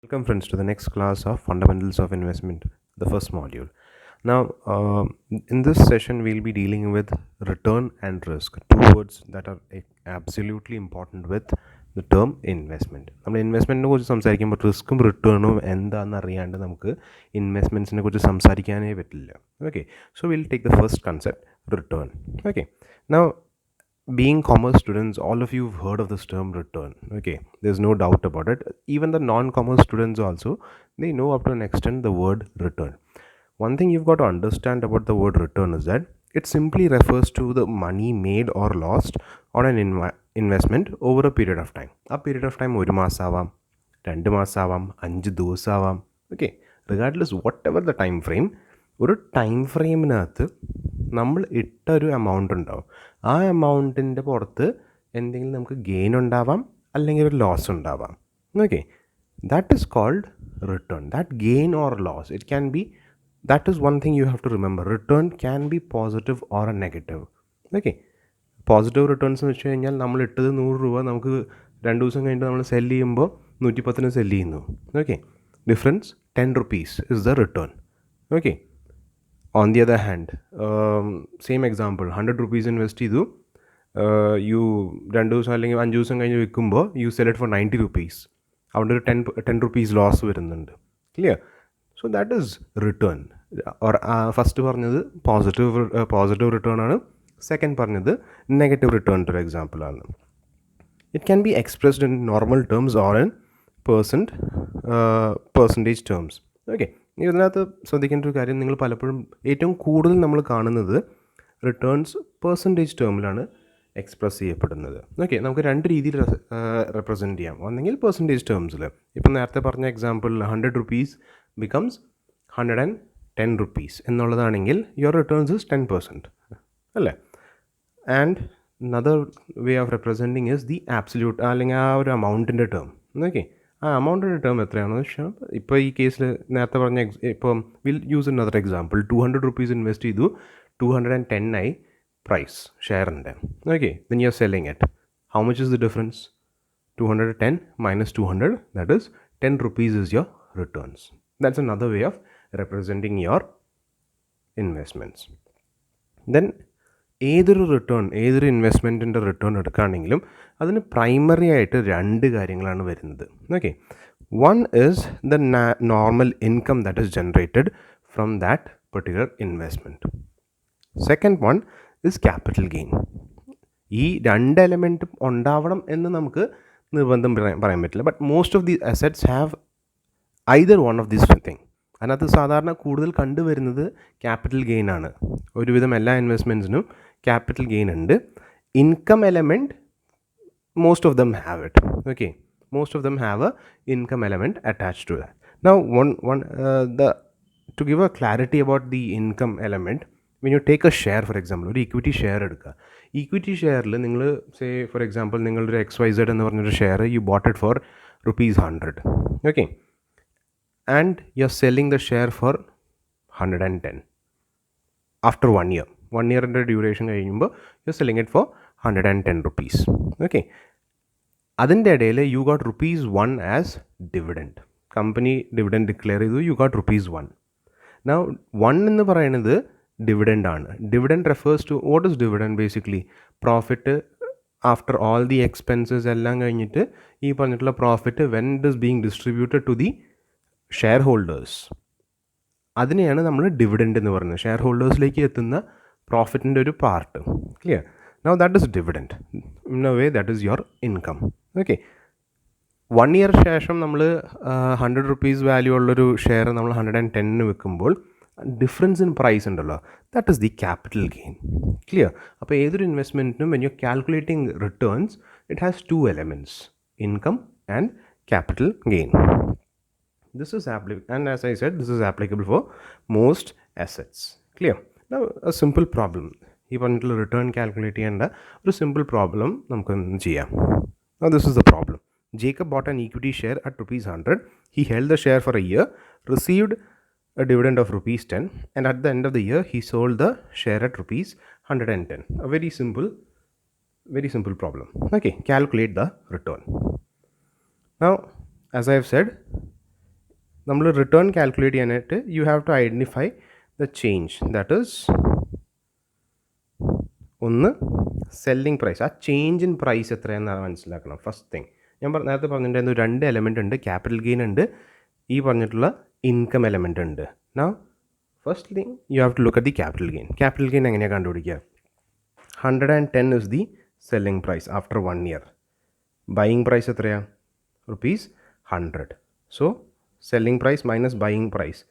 Welcome, friends, to the next class of Fundamentals of Investment, the first module. Now, in this session, we'll be dealing with return and risk, two words that are absolutely important with the term investment. നമ്മൾ ഇൻവെസ്റ്റ്മെൻറ്റിനെ കുറിച്ച് സംസാരിക്കുമ്പോൾ റിസ്ക്കും റിട്ടേണും എന്താണെന്ന് അറിയാണ്ട് നമുക്ക് ഇൻവെസ്റ്റ്മെൻറ്റ്സിനെ കുറിച്ച് സംസാരിക്കാനേ പറ്റില്ല. Okay, so we'll take the first concept, return. Okay, now being commerce students, all of you have heard of this term return. Okay, there's no doubt about it. Even the non-commerce students also, they know up to an extent the word return. One thing you've got to understand about the word return is that it simply refers to the money made or lost on an investment over a period of time. A period of time ഒരു മാസാവാം, 2 മാസാവാം, 5 ദിവസമാവാം. Okay, regardless whatever the time frame, ഒരു time ഫ്രെയിമിനകത്ത് നമ്മൾ ഇട്ട ഒരു amount ഉണ്ടാവും. ആ എമൗണ്ടിൻ്റെ പുറത്ത് എന്തെങ്കിലും നമുക്ക് ഗെയിൻ ഉണ്ടാവാം, അല്ലെങ്കിൽ ഒരു ലോസ് ഉണ്ടാവാം. Okay, that is called return. That gain or loss, it can be, that is one thing you have to remember. Return can be positive or a negative. Okay, positive returns എന്ന് വെച്ച് കഴിഞ്ഞാൽ നമ്മൾ ഇട്ടത് 100 രൂപ, നമുക്ക് 2 ദിവസം കഴിഞ്ഞിട്ട് നമ്മൾ സെല് ചെയ്യുമ്പോൾ 110 സെല് ചെയ്യുന്നു. Okay, difference 10 rupees is the return. Okay, on the other hand, same example, 100 rupees invest ചെയ്തു, യു 2 ദിവസം അല്ലെങ്കിൽ 5 ദിവസം കഴിഞ്ഞ് വിൽക്കുമ്പോൾ U cell it for 90 rupees. അവിടെ ഒരു 10 rupees ലോസ് വരുന്നുണ്ട്. Clear? So that is written. Or first പറഞ്ഞത് പോസിറ്റീവ് റിട്ടേൺ ആണ്, സെക്കൻഡ് പറഞ്ഞത് നെഗറ്റീവ് റിട്ടേൺ ടു എക്സാമ്പിൾ ആണ്. It can be expressed in normal terms or in percentage terms. Okay, ഇതിനകത്ത് ശ്രദ്ധിക്കേണ്ട ഒരു കാര്യം, നിങ്ങൾ പലപ്പോഴും ഏറ്റവും കൂടുതൽ നമ്മൾ കാണുന്നത് റിട്ടേൺസ് പെർസെൻറ്റേജ് ടേമിലാണ് എക്സ്പ്രസ് ചെയ്യപ്പെടുന്നത്. ഓക്കെ, നമുക്ക് രണ്ട് രീതിയിൽ റെപ്രസെൻറ്റ് ചെയ്യാം. ഒന്നെങ്കിൽ പെർസെൻറ്റേജ് ടേംസിൽ, ഇപ്പം നേരത്തെ പറഞ്ഞ എക്സാമ്പിൾ 100 rupees ബിക്കംസ് 110 rupees എന്നുള്ളതാണെങ്കിൽ യുവർ റിട്ടേൺസ് ഇസ് 10%, അല്ലേ? And another way of representing is the absolute, അല്ലെങ്കിൽ ആ ഒരു അമൗണ്ടിൻ്റെ ടേം. ഓക്കെ, ആ അമൗണ്ടിൻ്റെ ടേം എത്രയാണെന്ന് വെച്ചാൽ, ഇപ്പോൾ ഈ കേസിൽ നേരത്തെ പറഞ്ഞ ഇപ്പം will use another example. 200 rupees invest ചെയ്തു, 210 ആയി പ്രൈസ് ഷെയറിൻ്റെ. Okay, then you are selling it. How much is the difference? 210 minus 200, that is 10 rupees is your returns. That's another way of representing your investments. Then ഏതൊരു ഇൻവെസ്റ്റ്മെൻറ്റിൻ്റെ return എടുക്കുകയാണെങ്കിലും അതിന് primary ആയിട്ട് 2 കാര്യങ്ങളാണ് വരുന്നത്. Okay, one is the normal income that is generated from that particular investment. Second one is capital gain. ഈ 2 എലമെൻറ്റും ഉണ്ടാവണം എന്ന് നമുക്ക് നിർബന്ധം പറയാൻ പറ്റില്ല. But most of the assets have either one of these thing. അതിനകത്ത് സാധാരണ കൂടുതൽ കണ്ടുവരുന്നത് ക്യാപിറ്റൽ ഗെയിൻ ആണ്. ഒരുവിധം എല്ലാ ഇൻവെസ്റ്റ്മെൻറ്റ്സിനും ക്യാപിറ്റൽ ഗെയിൻ ഉണ്ട്. Income element, most of them have it. Okay, most of them have a income element attached to that. Now to give a clarity about the income element, when you take a share, for example, ഒരു equity share എടുക്കുക. Equity ഷെയറിൽ നിങ്ങൾ say for example നിങ്ങളൊരു XYZ എന്ന് പറഞ്ഞൊരു share you bought it for ₹100. Okay, and you are selling the share for 110 after 1 year. 1 yearൻ്റെ duration കഴിയുമ്പോൾ you are selling it for 110 rupees. Okay, അതിൻ്റെ ഇടയിൽ you got ₹1 as dividend. Company dividend declare ചെയ്തു, you got ₹1. Now 1 എന്ന് പറയുന്നത് dividend ആണ്. Dividend refers to what is dividend? Basically profit after all the expenses എല്ലാം കഴിഞ്ഞിട്ട് ഈ പറഞ്ഞിട്ടുള്ള profit when it is being distributed to the shareholders, അതിനെയാണ് നമ്മൾ ഡിവിഡൻഡ് എന്ന് പറയുന്നത്. ഷെയർ ഹോൾഡേഴ്സിലേക്ക് എത്തുന്ന പ്രോഫിറ്റിൻ്റെ ഒരു part. Clear? Now that is dividend. In a way that is your income. Okay, 1 year ശേഷം നമ്മൾ 100 rupees വാല്യൂ ഉള്ളൊരു ഷെയർ നമ്മൾ 110 വെക്കുമ്പോൾ ഡിഫറൻസ് ഇൻ പ്രൈസ് ഉണ്ടല്ലോ, that is the capital gain. Clear? അപ്പോൾ ഏതൊരു ഇൻവെസ്റ്റ്മെൻറ്റിനും when you calculating returns it has 2 elements, income and capital gain. This is and as I said, this is applicable for most assets. Clear? Now a simple problem, ഈ പറഞ്ഞിട്ടുള്ള return calculate ചെയ്യേണ്ട ഒരു simple problem നമുക്കൊന്ന് ചെയ്യാം. Now this is the problem. Jacob bought an equity share at ₹100. He held the share for a year, received a dividend of ₹10, and at the end of the year he sold the share at ₹110. A very simple problem. Okay, calculate the return. Now, as I have said, നമ്മൾ return calculate ചെയ്യാനായിട്ട് you have to identify the change, that is ഒന്ന് selling price, ആ change in price എത്രയാണെന്ന് മനസ്സിലാക്കണം. First thing ഞാൻ നേരത്തെ പറഞ്ഞിട്ടുണ്ടായിരുന്നു, രണ്ട് എലമെൻ്റ് ഉണ്ട്, ക്യാപിറ്റൽ ഗെയിൻ ഉണ്ട്, ഈ പറഞ്ഞിട്ടുള്ള ഇൻകം എലമെൻ്റ് ഉണ്ട്. Now first thing you have to look at the capital gain. Capital gain എങ്ങനെയാണ് കണ്ടുപിടിക്കുക? 110 is the selling price after 1 year. Buying price എത്രയാണ്? ₹100. So selling price minus buying price,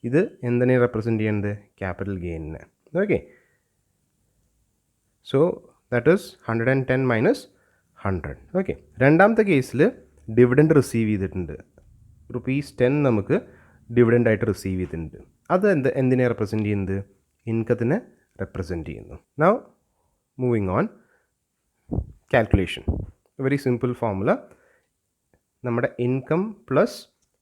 ഇത് എന്തിനെ represent ചെയ്യുന്നത്? ക്യാപിറ്റൽ ഗെയിനിനെ. Okay, so that is 110 minus 100. Okay, രണ്ടാമത്തെ കേസിൽ dividend receive ചെയ്തിട്ടുണ്ട്, ₹10 നമുക്ക് ഡിവിഡൻഡ് ആയിട്ട് റിസീവ് ചെയ്തിട്ടുണ്ട്. അത് എന്തിനെ റെപ്രസെൻറ്റ് ചെയ്യുന്നത്? ഇൻകത്തിനെ റെപ്രസെൻറ്റ് ചെയ്യുന്നു. Now moving on, calculation, very simple formula. നമ്മുടെ income plus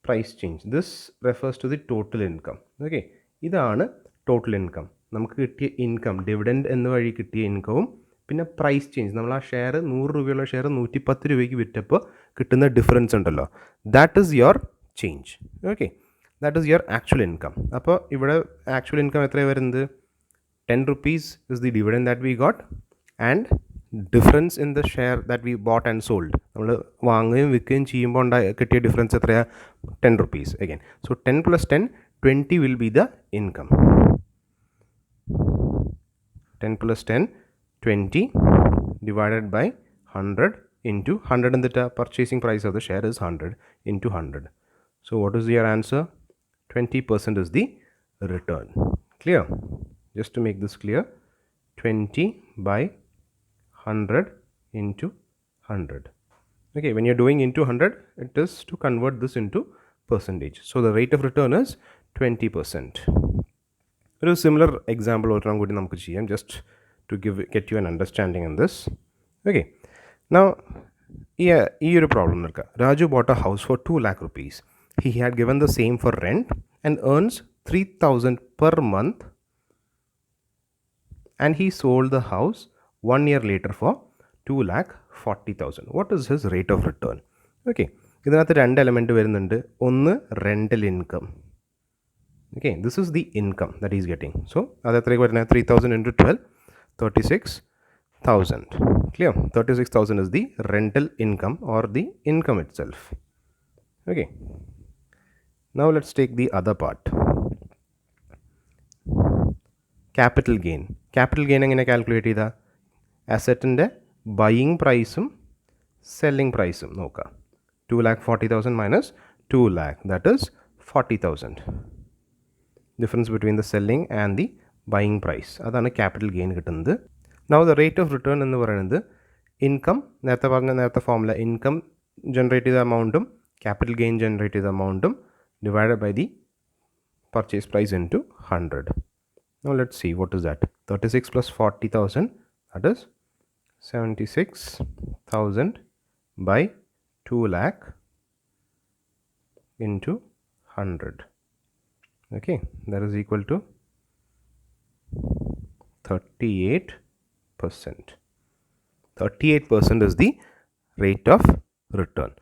price change, this refers to the total income. Okay, ഇതാണ് ടോട്ടൽ ഇൻകം. നമുക്ക് കിട്ടിയ ഇൻകം, ഡിവിഡൻഡ് എന്ന വഴി കിട്ടിയ ഇൻകവും പിന്നെ പ്രൈസ് ചേഞ്ച്, നമ്മൾ ആ ഷെയർ 100 രൂപയുള്ള ഷെയർ 110 രൂപയ്ക്ക് വിറ്റപ്പോൾ കിട്ടുന്ന ഡിഫറൻസ് ഉണ്ടല്ലോ, that is your change. Okay, that is your actual income. അപ്പോൾ ഇവിടെ ആക്ച്വൽ ഇൻകം എത്രയാണ് വരുന്നത്? 10 rupees is the dividend that we got, and difference in the share that we bought and sold. നമ്മൾ വാങ്ങുകയും വിൽക്കുകയും ചെയ്യുമ്പോൾ കിട്ടിയ ഡിഫറൻസ് എത്രയാണ്? 10 rupees again. So 10 plus 10, 20 will be the income. 10 plus 10, 20 divided by 100 into 100 in the purchasing price of the share is 100 into 100. So what is your answer? 20% is the return. Clear? Just to make this clear, 20 by 100 into 100. Okay, when you're doing into 100, it is to convert this into percentage. So the rate of return is 20%. A similar example just to get you an understanding on this. Okay, now here a problem. Raju bought a house for 2 lakh rupees. He had given the same for rent and earns 3,000 per month, and he sold the house 1 year later for 2,40,000. What is his rate of return? Okay, ഇതിനകത്ത് രണ്ട് element വരുന്നുണ്ട്. ഒന്ന് rental income. Okay, this is the income that he is getting. So അത് എത്രയ്ക്ക് വരുന്നത്? 3,000 into 12, 36,000. Clear? 36,000 is the rental income or the income itself. Okay, now let's take the other part. Capital gain. Capital gain എങ്ങനെ calculate ചെയ്താൽ? അസറ്റിൻ്റെ buying പ്രൈസും selling പ്രൈസും നോക്കുക. 2,40,000 minus 2 lakh, that is 40,000. Difference between the selling and the buying price, അതാണ് capital gain കിട്ടുന്നത്. Now the rate of return എന്ന് പറയുന്നത് income, നേരത്തെ ഫോർമുല, ഇൻകം ജനറേറ്റ് ചെയ്ത എമൗണ്ടും ക്യാപിറ്റൽ ഗെയിൻ ജനറേറ്റ് ചെയ്ത എമൗണ്ടും divided by the purchase price into 100. Now let's see what is that. 36 plus 40,000, that is 76,000 by 2 lakh into 100. Okay, that is equal to 38%. 38% is the rate of return.